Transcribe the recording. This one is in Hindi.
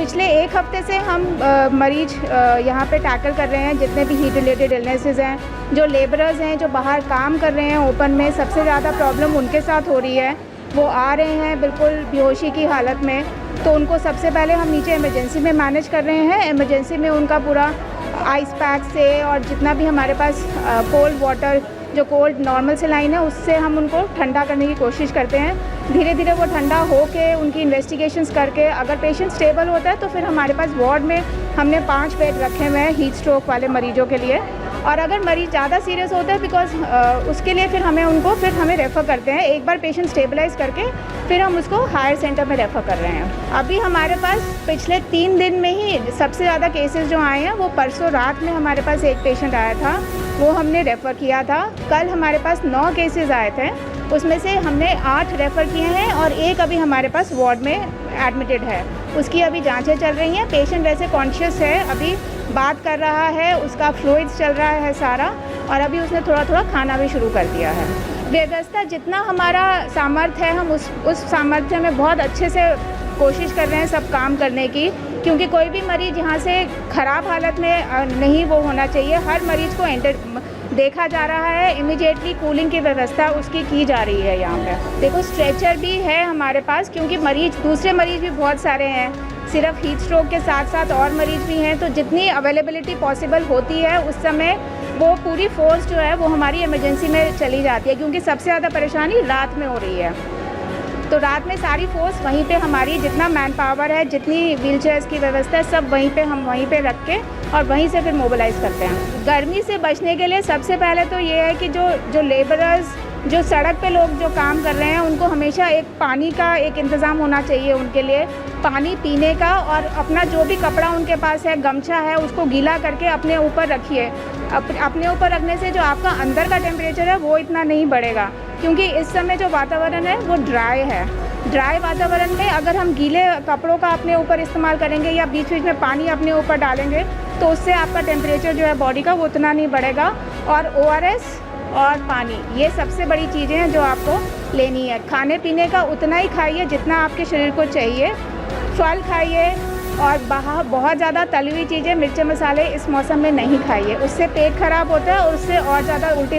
पिछले 1 हफ्ते से हम मरीज यहाँ पे टैकल कर रहे हैं। जितने भी हीट रिलेटेड इलनेसेस हैं, जो लेबरर्स हैं, जो बाहर काम कर रहे हैं ओपन में, सबसे ज़्यादा प्रॉब्लम उनके साथ हो रही है। वो आ रहे हैं बिल्कुल बेहोशी की हालत में, तो उनको सबसे पहले हम नीचे इमरजेंसी में मैनेज कर रहे हैं। इमरजेंसी में उनका पूरा आइस पैक से और जितना भी हमारे पास कोल्ड वाटर, जो कोल्ड नॉर्मल सलाइन है, उससे हम उनको ठंडा करने की कोशिश करते हैं। धीरे धीरे वो ठंडा हो के उनकी इन्वेस्टिगेशंस करके अगर पेशेंट स्टेबल होता है तो फिर हमारे पास वार्ड में हमने 5 बेड रखे हुए हैं हीट स्ट्रोक वाले मरीजों के लिए। और अगर मरीज़ ज़्यादा सीरियस होता है बिकॉज उसके लिए फिर हमें रेफ़र करते हैं। एक बार पेशेंट स्टेबलाइज़ करके फिर हम उसको हायर सेंटर में रेफ़र कर रहे हैं। अभी हमारे पास पिछले 3 दिन में ही सबसे ज़्यादा केसेस जो आए हैं, वो परसों रात में हमारे पास एक पेशेंट आया था, वो हमने रेफ़र किया था। कल हमारे पास 9 केसेस आए थे, उसमें से हमने 8 रेफ़र किए हैं और एक अभी हमारे पास वार्ड में एडमिटेड है। उसकी अभी जांचें चल रही हैं। पेशेंट वैसे कॉन्शियस है, अभी बात कर रहा है, उसका फ्लूइड्स चल रहा है सारा, और अभी उसने थोड़ा थोड़ा खाना भी शुरू कर दिया है। व्यवस्था जितना हमारा सामर्थ्य है, हम उस सामर्थ्य में बहुत अच्छे से कोशिश कर रहे हैं सब काम करने की, क्योंकि कोई भी मरीज़ यहाँ से ख़राब हालत में नहीं वो होना चाहिए। हर मरीज़ को देखा जा रहा है, इमीडिएटली कूलिंग की व्यवस्था उसकी की जा रही है यहाँ पे। देखो स्ट्रेचर भी है हमारे पास, क्योंकि दूसरे मरीज़ भी बहुत सारे हैं, सिर्फ हीट स्ट्रोक के साथ साथ और मरीज़ भी हैं। तो जितनी अवेलेबिलिटी पॉसिबल होती है उस समय वो पूरी फोर्स जो है वो हमारी इमरजेंसी में चली जाती है, क्योंकि सबसे ज़्यादा परेशानी रात में हो रही है। तो रात में सारी फोर्स वहीं पे हमारी, जितना मैन पावर है, जितनी व्हीलचेयर्स की व्यवस्था है, सब हम वहीं पे रख के और वहीं से फिर मोबिलाइज़ करते हैं। गर्मी से बचने के लिए सबसे पहले तो ये है कि जो लेबरर्स, जो सड़क पे लोग जो काम कर रहे हैं, उनको हमेशा एक पानी का एक इंतज़ाम होना चाहिए उनके लिए, पानी पीने का। और अपना जो भी कपड़ा उनके पास है, गमछा है, उसको गीला करके अपने ऊपर रखिए। अपने ऊपर रखने से जो आपका अंदर का टेम्परेचर है वो इतना नहीं बढ़ेगा, क्योंकि इस समय जो वातावरण है वो ड्राई है। ड्राई वातावरण में अगर हम गीले कपड़ों का अपने ऊपर इस्तेमाल करेंगे या बीच बीच में पानी अपने ऊपर डालेंगे, तो उससे आपका टेम्परेचर जो है बॉडी का वो उतना नहीं बढ़ेगा। और ORS और पानी, ये सबसे बड़ी चीज़ें हैं जो आपको लेनी है। खाने पीने का उतना ही खाइए जितना आपके शरीर को चाहिए। फल खाइए और बहुत ज़्यादा तली हुई चीज़ें, मिर्च मसाले इस मौसम में नहीं खाइए, उससे पेट खराब होता है और उससे और ज़्यादा उल्टी